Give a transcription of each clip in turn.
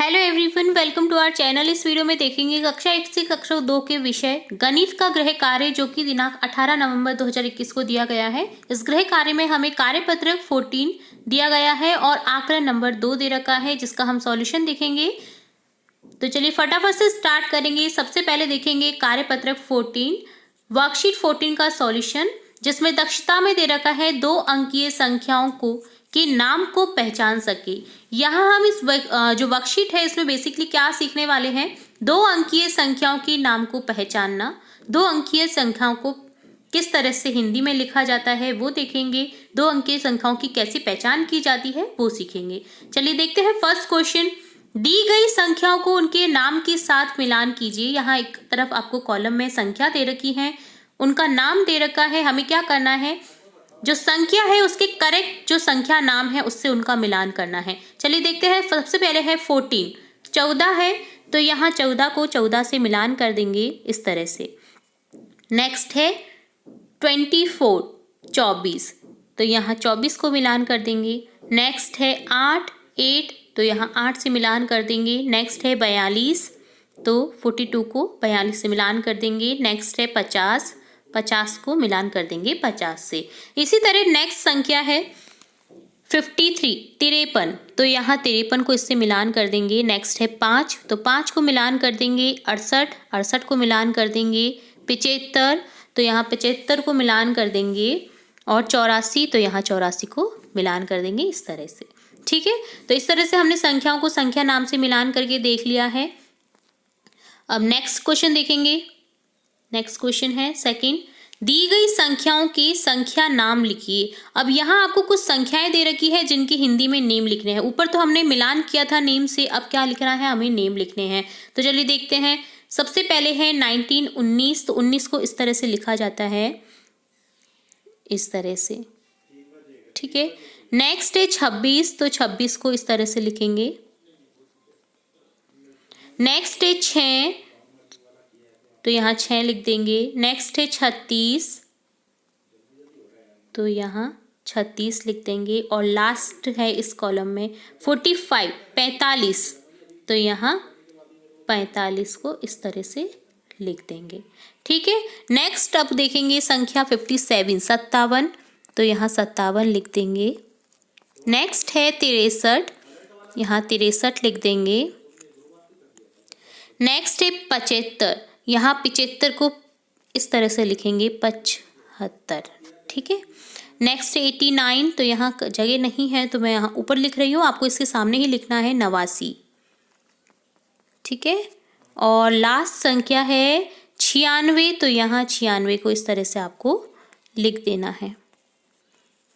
Hello everyone, welcome to our channel. इस video में देखेंगे कक्षा 1 से कक्षा 2 के विषय गणित का गृह कार्य, जो कि दिनांक 18 नवंबर 2021 को दिया गया है। इस गृह कार्य में हमें कार्यपत्रक 14 दिया गया है और आंकड़ा नंबर 2 दे रखा है, जिसका हम सॉल्यूशन देखेंगे। तो चलिए फटाफट से स्टार्ट करेंगे। सबसे पहले देखेंगे कार्यपत्रक 14 वर्कशीट 14 का सॉल्यूशन, जिसमें दक्षता में दे रखा है 2 अंकीय संख्याओं को के नाम को पहचान सके। यहाँ हम इस जो वर्कशीट है इसमें बेसिकली क्या सीखने वाले हैं, 2 अंकीय संख्याओं के नाम को पहचानना। 2 अंकीय संख्याओं को किस तरह से हिंदी में लिखा जाता है वो देखेंगे। 2 अंकीय संख्याओं की कैसे पहचान की जाती है वो सीखेंगे। चलिए देखते हैं फर्स्ट क्वेश्चन। दी गई संख्याओं को उनके नाम के साथ मिलान कीजिए। यहाँ एक तरफ आपको कॉलम में संख्या दे रखी है, उनका नाम दे रखा है। हमें क्या करना है, जो संख्या है उसके करेक्ट जो संख्या नाम है उससे उनका मिलान करना है। चलिए देखते हैं। सबसे पहले है 14, 14 है, तो यहाँ 14 को 14 से मिलान कर देंगे इस तरह से। नेक्स्ट है 24, 24, तो यहाँ 24 को मिलान कर देंगे। नेक्स्ट है 8, 8, तो यहाँ 8 से मिलान कर देंगे। नेक्स्ट है 42, तो 42 को 42 से मिलान कर देंगे। नेक्स्ट है 50, 50 को मिलान कर देंगे 50 से। इसी तरह नेक्स्ट संख्या है 53, 53, तो यहाँ 53 को इससे मिलान कर देंगे। नेक्स्ट है 5, तो 5 को मिलान कर देंगे। 68, 68 को मिलान कर देंगे। 75, तो यहाँ 75 को मिलान कर देंगे। और 84, तो यहाँ 84 को मिलान कर देंगे इस तरह से। ठीक है, तो इस तरह से हमने संख्याओं को संख्या नाम से मिलान करके देख लिया है। अब नेक्स्ट क्वेश्चन देखेंगे। नेक्स्ट क्वेश्चन है सेकंड, दी गई संख्याओं के संख्या नाम लिखिए। अब यहाँ आपको कुछ संख्याएं दे रखी है जिनके हिंदी में नेम लिखने हैं। ऊपर तो हमने मिलान किया था नेम से, अब क्या लिखना है, हमें नेम लिखने हैं। तो चलिए देखते हैं। सबसे पहले है 19, 19, तो 19 को इस तरह से लिखा जाता है, इस तरह से। ठीक है, नेक्स्ट है 26, तो 26 को इस तरह से लिखेंगे। नेक्स्ट है 6, तो यहाँ 6 लिख देंगे। नेक्स्ट है 36, तो यहाँ 36 लिख देंगे। और लास्ट है इस कॉलम में 45, 45, तो यहाँ 45 को इस तरह से लिख देंगे। ठीक है, नेक्स्ट अब देखेंगे संख्या 57, 57, तो यहाँ 57 लिख देंगे। नेक्स्ट है 63, यहाँ 63 लिख देंगे। नेक्स्ट है 75, यहाँ 75 को इस तरह से लिखेंगे 75। ठीक है, नेक्स्ट 89, तो यहाँ जगह नहीं है तो मैं यहाँ ऊपर लिख रही हूँ, आपको इसके सामने ही लिखना है 89। ठीक है, और लास्ट संख्या है 96, तो यहाँ 96 को इस तरह से आपको लिख देना है।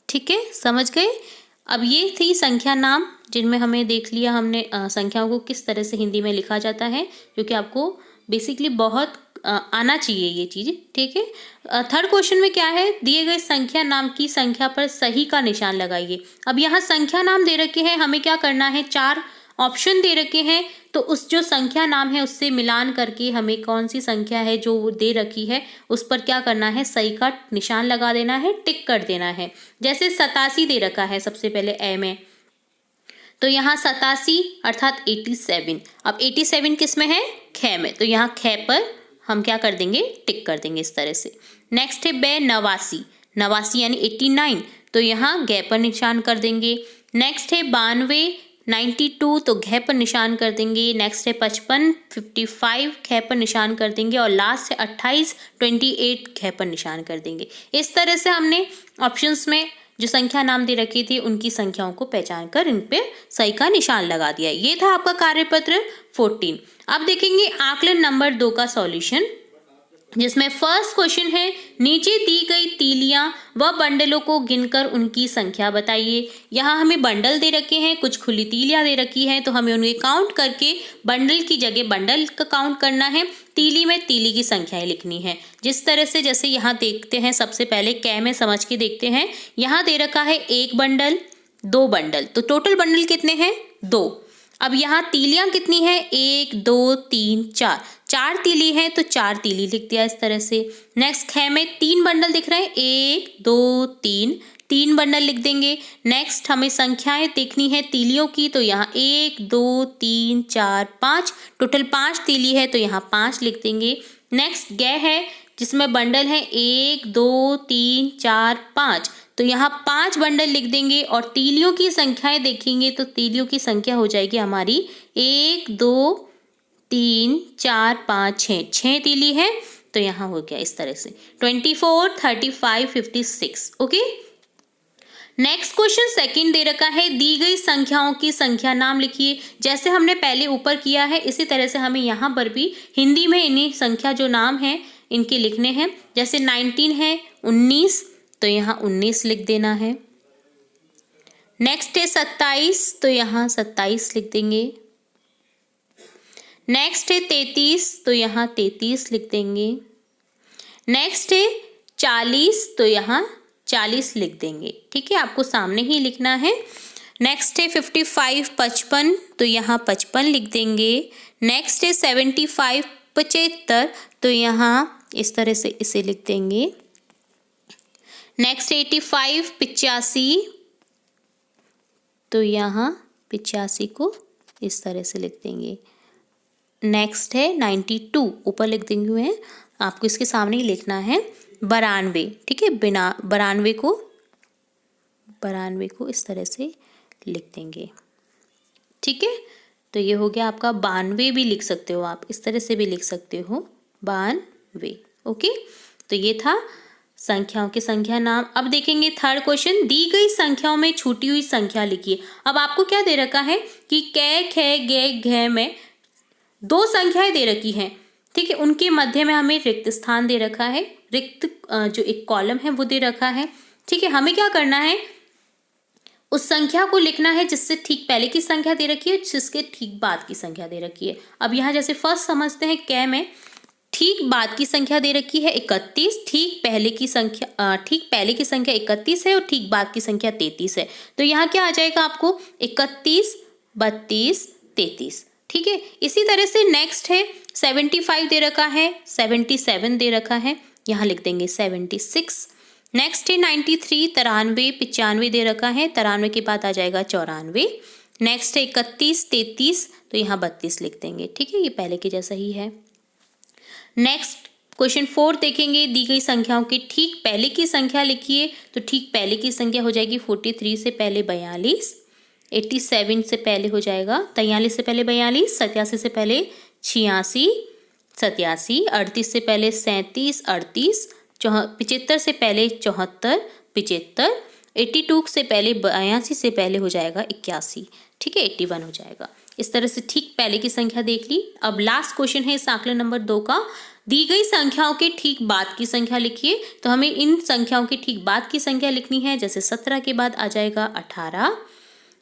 ठीक है, समझ गए। अब ये थी संख्या नाम, जिनमें हमें देख लिया हमने संख्याओं को किस तरह से हिंदी में लिखा जाता है, जो कि आपको बेसिकली बहुत आना चाहिए ये चीज़। ठीक है, थर्ड क्वेश्चन में क्या है, दिए गए संख्या नाम की संख्या पर सही का निशान लगाइए। अब यहाँ संख्या नाम दे रखे हैं, हमें क्या करना है, 4 ऑप्शन दे रखे हैं, तो उस जो संख्या नाम है उससे मिलान करके हमें कौन सी संख्या है जो वो दे रखी है उस पर क्या करना है, सही का निशान लगा देना है, टिक कर देना है। जैसे 87 दे रखा है सबसे पहले ए में, तो यहाँ 87 अर्थात 87। अब 87 किस में है, ख में, तो यहाँ ख पर हम क्या कर देंगे, टिक कर देंगे इस तरह से। नेक्स्ट है 89, 89 यानी 89, तो यहाँ ग पर निशान कर देंगे। नेक्स्ट है 92, 92, तो घ पर निशान कर देंगे। नेक्स्ट है 55, 55, ख पर निशान कर देंगे। और लास्ट है 28, 28, घ पर निशान कर देंगे। इस तरह से हमने ऑप्शंस में जो संख्या नाम दे रखी थी उनकी संख्याओं को पहचान कर इन पे सही का निशान लगा दिया। ये था आपका कार्यपत्र 14। अब देखेंगे आकलन नंबर 2 का सॉल्यूशन, जिसमें फर्स्ट क्वेश्चन है, नीचे दी गई तीलियां व बंडलों को गिनकर उनकी संख्या बताइए। यहाँ हमें बंडल दे रखे हैं, कुछ खुली तीलियां दे रखी हैं, तो हमें उन्हें काउंट करके बंडल की जगह बंडल का काउंट करना है, तीली में तीली की संख्याएं लिखनी है। जिस तरह से जैसे यहाँ देखते हैं, सबसे पहले कै में समझ के देखते हैं। यहाँ दे रखा है 1 बंडल, 2 बंडल, तो टोटल बंडल कितने हैं, 2। अब यहाँ तीलियां कितनी है, 1, 2, 3, 4, 4 तीली है तो 4 तीली लिख दिया इस तरह से। नेक्स्ट ख में 3 बंडल दिख रहे हैं, 1 2 3, 3 बंडल लिख देंगे। नेक्स्ट हमें संख्याएं देखनी है तीलियों की, तो यहाँ 1 2 3 4 5, टोटल 5 तीली है तो यहाँ 5 लिख देंगे। नेक्स्ट ग है जिसमें बंडल है 1 2 3 4 5, तो यहाँ 5 बंडल लिख देंगे। और तीलियों की संख्याएं देखेंगे तो तीलियों की संख्या हो जाएगी हमारी 1 2 3 4 5 6, 6 तीली है तो यहाँ हो गया इस तरह से 24 35 56। ओके, नेक्स्ट क्वेश्चन सेकंड दे रखा है, दी गई संख्याओं की संख्या नाम लिखिए। जैसे हमने पहले ऊपर किया है इसी तरह से हमें यहाँ पर भी हिंदी में इन्हीं संख्या जो नाम है इनके लिखने हैं। जैसे 19 है 19, तो यहाँ 19 लिख देना है। नेक्स्ट है 27, तो यहाँ 27 लिख देंगे। नेक्स्ट है 33, तो यहाँ 33 लिख देंगे। नेक्स्ट है 40, तो यहाँ 40 लिख देंगे। ठीक है, आपको सामने ही लिखना है। नेक्स्ट है 55 55, तो यहाँ 55 लिख देंगे। नेक्स्ट है 75 75, तो यहाँ इस तरह से इसे लिख देंगे। नेक्स्ट 85 85, तो यहाँ 85 को इस तरह से लिख देंगे। नेक्स्ट है 92, ऊपर लिख देंगे हुए हैं, आपको इसके सामने ही लिखना है 92। ठीक है, बिना 92 को इस तरह से लिख देंगे। ठीक है, तो ये हो गया आपका 92 भी लिख सकते हो आप, इस तरह से भी लिख सकते हो 92। ओके, तो ये था संख्याओं के संख्या नाम। अब देखेंगे थर्ड क्वेश्चन, दी गई संख्याओं में छूटी हुई संख्या लिखिए। अब आपको क्या दे रखा है कि कै खे गे घे में 2 संख्याएं दे रखी हैं। ठीक है, उनके मध्य में हमें रिक्त स्थान दे रखा है, रिक्त जो एक कॉलम है वो दे रखा है। ठीक है, हमें क्या करना है, उस संख्या को लिखना है जिससे ठीक पहले की संख्या दे रखी है, जिसके ठीक बाद की संख्या दे रखी है। अब यहाँ जैसे फर्स्ट समझते हैं, कै में ठीक बाद की संख्या दे रखी है 31, ठीक पहले की संख्या 31 है और ठीक बाद की संख्या 33 है। तो यहाँ क्या आ जाएगा आपको 31 32 33। ठीक है, इसी तरह से नेक्स्ट है 75 दे रखा है, 77 दे रखा है, यहाँ लिख देंगे 76। नेक्स्ट है 93 93 95 दे रखा है, 93 के बाद आ जाएगा 94। नेक्स्ट है 31 33, तो यहाँ 32 लिख देंगे। ठीक है, ये पहले के जैसा ही है। नेक्स्ट क्वेश्चन 4 देखेंगे, दी गई संख्याओं के ठीक पहले की संख्या लिखिए। तो ठीक पहले की संख्या हो जाएगी 43 से पहले 42, 87 से पहले हो जाएगा 43 से पहले 42, 87 से पहले 86 87, 38 से पहले 37 38, 75 से पहले 74 75, 82 से पहले 82 से पहले हो जाएगा 81। ठीक है, 81 हो जाएगा। इस तरह से ठीक पहले की संख्या देख ली। अब लास्ट क्वेश्चन है इस आंकलन नंबर 2 का, दी गई संख्याओं के ठीक बाद की संख्या लिखिए। तो हमें इन संख्याओं के ठीक बाद की संख्या लिखनी है। जैसे 17 के बाद आ जाएगा 18,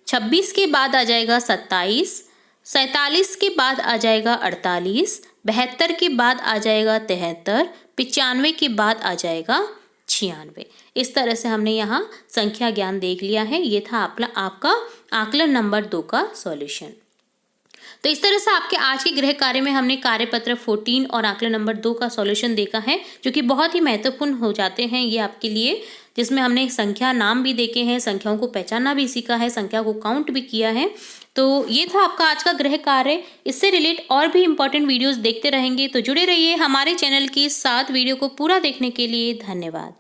26 के बाद आ जाएगा 27, 47 के बाद आ जाएगा 48, 72 के बाद आ जाएगा 73, 95 के बाद आ जाएगा 96। इस तरह से हमने यहाँ संख्या ज्ञान देख लिया है। ये था आपका आकलन नंबर 2 का सॉल्यूशन। तो इस तरह से आपके आज के गृह कार्य में हमने कार्यपत्र 14 और आकलन नंबर 2 का सॉल्यूशन देखा है, जो कि बहुत ही महत्वपूर्ण हो जाते हैं ये आपके लिए, जिसमें हमने संख्या नाम भी देखे हैं, संख्याओं को पहचानना भी सीखा है, संख्या को काउंट भी किया है। तो ये था आपका आज का गृह कार्य। इससे रिलेट और भी इंपॉर्टेंट वीडियोस देखते रहेंगे, तो जुड़े रहिए हमारे चैनल के साथ। वीडियो को पूरा देखने के लिए धन्यवाद।